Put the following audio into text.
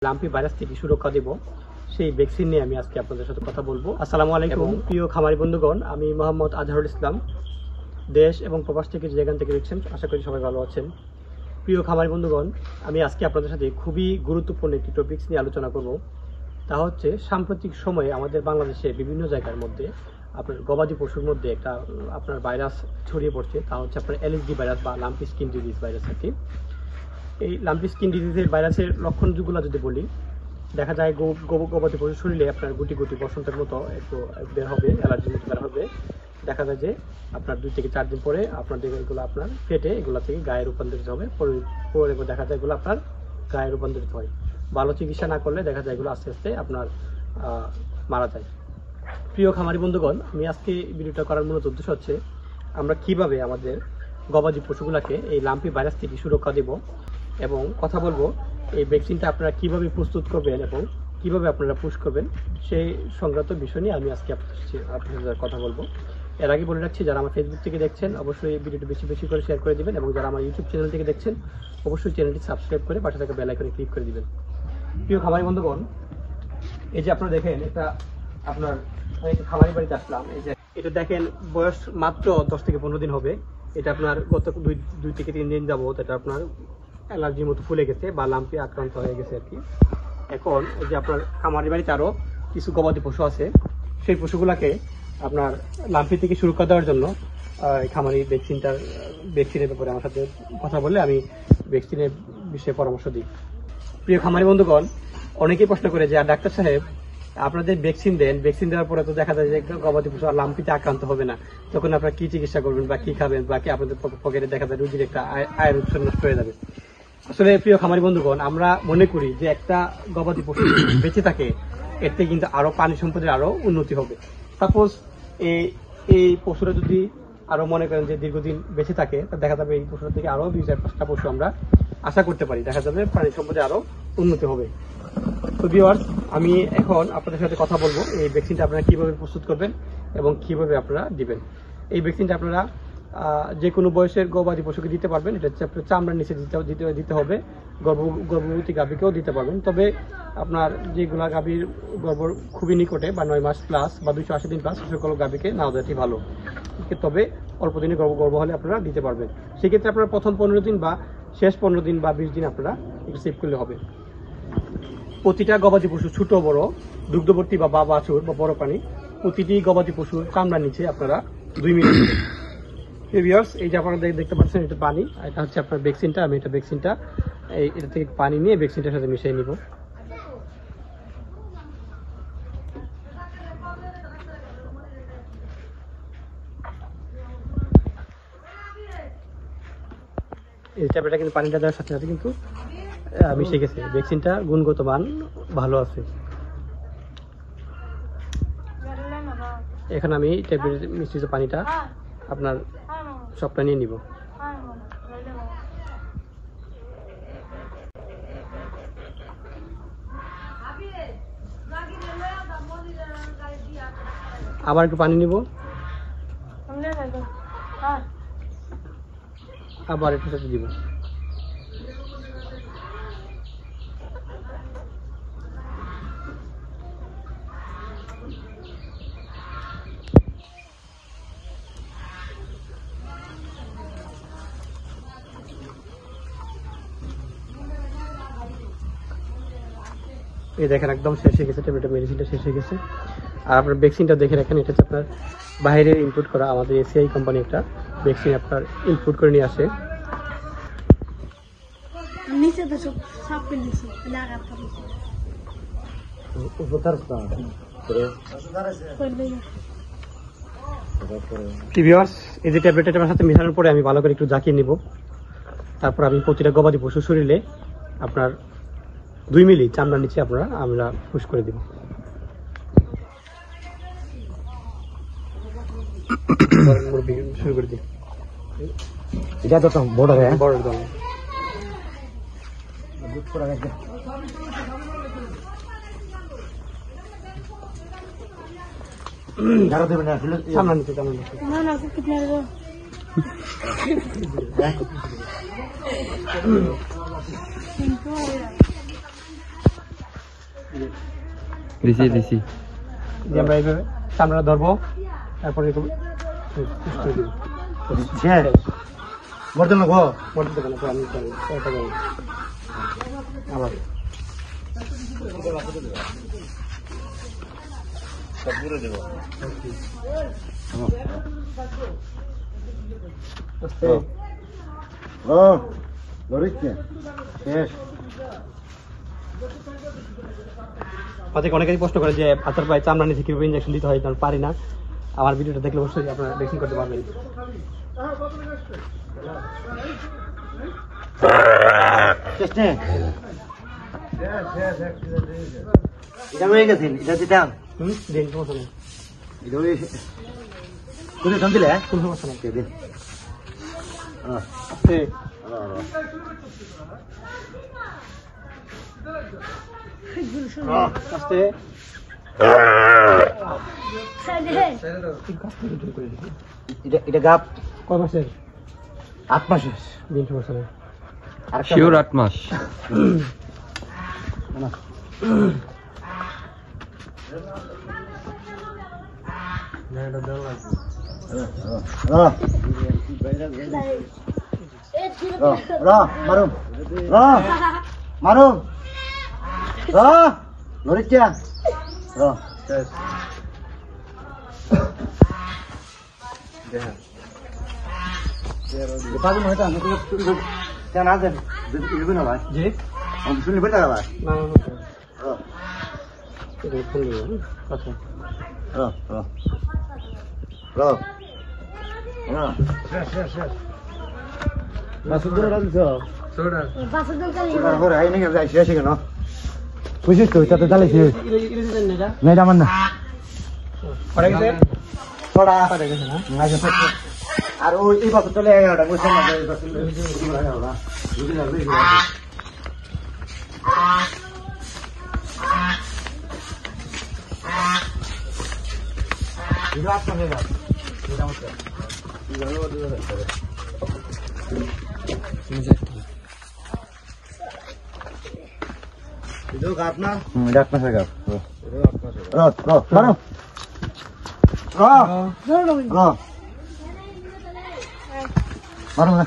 Lumpy virus থেকে সুরক্ষা দেব সেই ভ্যাকসিন নিয়ে আমি আজকে আপনাদের সাথে কথা বলবো। আসসালামু আলাইকুম প্রিয় খামারি বন্ধুগণ, আমি মোহাম্মদ আজহারুল ইসলাম। দেশ এবং প্রবাস থেকে যেখান থেকে দেখছেন আশা করি সবাই ভালো আছেন। প্রিয় খামারি বন্ধুগণ, আমি আজকে আপনাদের সাথে খুবই গুরুত্বপূর্ণ একটি টপিকস নিয়ে আলোচনা করব। তা হচ্ছে সাম্প্রতিক সময়ে আমাদের বাংলাদেশে বিভিন্ন জায়গার মধ্যে আপনার গবাদি পশুর মধ্যে একটা আপনার ভাইরাস ছড়িয়ে পড়ছে। তা হচ্ছে আপনার LSD ভাইরাস বা লাম্পি স্কিন ডিজিজ ভাইরাস আর কি। এই লাম্পি স্কিন ডিজিজের ভাইরাসের লক্ষণগুলো যদি বলি, দেখা যায় গবাদি পশুর শরীরে আপনার গুটি গুটি বসন্তের মতো একটু বের হবে, অ্যালার্জির মতো বের হবে। দেখা যায় যে আপনার 2 থেকে 4 দিন পরে আপনার এগুলো আপনার ফেটে এগুলো থেকে গায়ে রূপান্তরিত হবে। পরে দেখা যায় এগুলো আপনার গায়ে রূপান্তরিত হয়। ভালো চিকিৎসা না করলে দেখা যায় এগুলো আস্তে আস্তে আপনার মারা যায়। প্রিয় খামারি বন্ধুগণ, আমি আজকে ভিডিওটা করার মূলত উদ্দেশ্য হচ্ছে আমরা কিভাবে আমাদের গবাদি পশুগুলোকে এই লাম্পি ভাইরাস থেকে সুরক্ষা দেব এবং কথা বলবো এই ভ্যাকসিনটা আপনারা কিভাবে প্রস্তুত করবেন এবং কিভাবে আপনারা পুশ করবেন সেই সংক্রান্ত বিষয় নিয়ে আমি আজকে আপনাদের সাথে কথা বলবো। এর আগে বলে রাখছি, যারা আমার ফেসবুক থেকে দেখছেন অবশ্যই এই ভিডিওটি বেশি বেশি করে শেয়ার করে দিবেন এবং যারা আমার ইউটিউব চ্যানেল থেকে দেখছেন অবশ্যই চ্যানেলটি সাবস্ক্রাইব করে পাশে থাকা বেল আইকনে ক্লিক করে দিবেন। প্রিয় খামারি বন্ধুগণ, এই যে আপনারা দেখেন এটা আপনার খামারি বাড়িতে আসলাম। এই যে এটা দেখেন বয়স মাত্র 10 থেকে 15 দিন হবে। এটা আপনার গত 2 থেকে 3 দিন যাবত এটা আপনার অ্যালার্জির মতো ফুলে গেছে বা লাম্পি আক্রান্ত হয়ে গেছে আর কি। এখন এই যে আপনার খামারি বাড়িতে আরও কিছু গবাদি পশু আছে, সেই পশুগুলাকে আপনার লাম্পি থেকে সুরক্ষা দেওয়ার জন্য খামারি ভ্যাকসিনের ব্যাপারে আমার সাথে কথা বলে আমি ভ্যাকসিনের বিষয়ে পরামর্শ দিই। প্রিয় খামারি বন্ধুগণ, অনেকেই প্রশ্ন করে যে ডাক্তার সাহেব আপনাদের ভ্যাকসিন দেন, ভ্যাকসিন দেওয়ার পরে তো দেখা যায় যে গবাদি পশু আর লাম্পিতে আক্রান্ত হবে না, তখন আপনারা কি চিকিৎসা করবেন বা কি খাবেন বা কি আপনাদের পকেটে দেখা যায় রুজির একটা আয়ের উৎস নষ্ট হয়ে যাবে। আসলে প্রিয় খামারি বন্ধুগণ, আমরা মনে করি যে একটা গবাদি পশু বেঁচে থাকে এতে কিন্তু আরো পানি সম্পদের আরো উন্নতি হবে। সাপোজ এই পশুরা যদি আরো মনে করেন যে দীর্ঘদিন বেঁচে থাকে, তা দেখা যাবে এই পশুরা থেকে আরো 2-4-5টা পশু আমরা আশা করতে পারি, দেখা যাবে পানি সম্পদে আরো উন্নতি হবে। তো ভিউয়ার্স, আমি এখন আপনাদের সাথে কথা বলবো এই ভ্যাকসিনটা আপনারা কিভাবে প্রস্তুত করবেন এবং কিভাবে আপনারা দিবেন। এই ভ্যাকসিনটা আপনারা যে কোনো বয়সের গবাদি পশুকে দিতে পারবেন। এটা হচ্ছে আপনার চামড়ার নিচে দিতে হবে, গর্ভবতী গাভীকেও দিতে পারবেন। তবে আপনার যেগুলা গাভীর গর্ভ খুবই নিকটে বা 9 মাস প্লাস বা 280 দিন প্লাস সকল গাভীকে নাও দেওয়াটি ভালো। তবে অল্প দিনে গর্ভ হলে আপনারা দিতে পারবেন। সেক্ষেত্রে আপনারা প্রথম 15 দিন বা শেষ 15 দিন বা 20 দিন আপনারা একটু সেভ করলে হবে। প্রতিটা গবাদি পশু ছোট বড় দুগ্ধবর্তী বা বাছুর বা বড় প্রাণী, প্রতিটি গবাদি পশুর চামড়ার নিচে আপনারা 2 মিনিট ভিউয়ার্স, এই যে আপনারা দেখতে পাচ্ছেন এটা পানি, এটা হচ্ছে আপনার ভ্যাকসিনটা। আমি এটা ভ্যাকসিনটা এটা থেকে পানি নিয়ে ভ্যাকসিনটার সাথে মিশিয়ে নিব। এই ট্যাবলেটটা কিন্তু পানিটা দেওয়ার সাথে সাথে কিন্তু মিশে গেছে। ভ্যাকসিনটা গুণগত মান ভালো আছে। এখন আমি ট্যাবলেট মিশ্রিত পানিটা আপনার সবটা নিয়ে নিব। আবার একটু পানি নিব, আবার একটু সাথে দিব। এই দেখেন একদম শেষ হয়ে গেছে, ট্যাবলেটের মেডিসিনটা শেষ হয়ে গেছে। আর আপনার ভ্যাকসিনটা দেখে রাখেন, এটা হচ্ছে আপনার বাইরে ইনপুট করা, আমাদের এসিআই কোম্পানি একটা ভ্যাকসিন আপনার ইনপুট করে নিয়ে আসে। এই যে ট্যাবলেটটা আমার সাথে মেশানোর পরে আমি ভালো করে একটু জাকিয়ে নিব। তারপর আমি প্রতিটা গবাদি পশু শরীরে আপনার 2 মিলি চামড়ার নিচে আমরা পুশ করে দিব। শুরু করে দিই। এটা তো বড় দল চামড়া নিচে দিছি দিয়ে আমরা এইভাবে চামড়া ধরবো, তারপরে এরকম বর্তমান গো মধ্যে দেবেন, আমি করি এটা করি আবার ও লরিছে শেষ আমাদেরকে অনেকেই প্রশ্ন করে যে হাতের পায়ে চামড়া নিচে কিভাবে ইঞ্জেকশন দিতে হয়, আমি পারি না। আমার ভিডিওটা দেখলে অবশ্যই আপনারা ভ্যাকসিন করতে পারবেন। শেষ নে এটা হয়ে গেছে, এটা দিতাম দিন সমস্যা নেই, এটা হয়ে কোন দিলে কোনো সমস্যা নেই। দিন আস্তে এটা গাপ কয় মাসের? 8 মাসের দিন সমস্যা নেই। শিওর 8 মাস। মারুম লরিচা জি শুনলি বেটা ভাই না এটা ফোন দিবেন আচ্ছা বুঝিস তো তাতে চালাইছি না এটা আমার না পরে গেছে ছড়া পরে গেছে না আর ওই এই বছর চলে 11টা বুঝছেন না itu gap na gap na sa gap maro maro na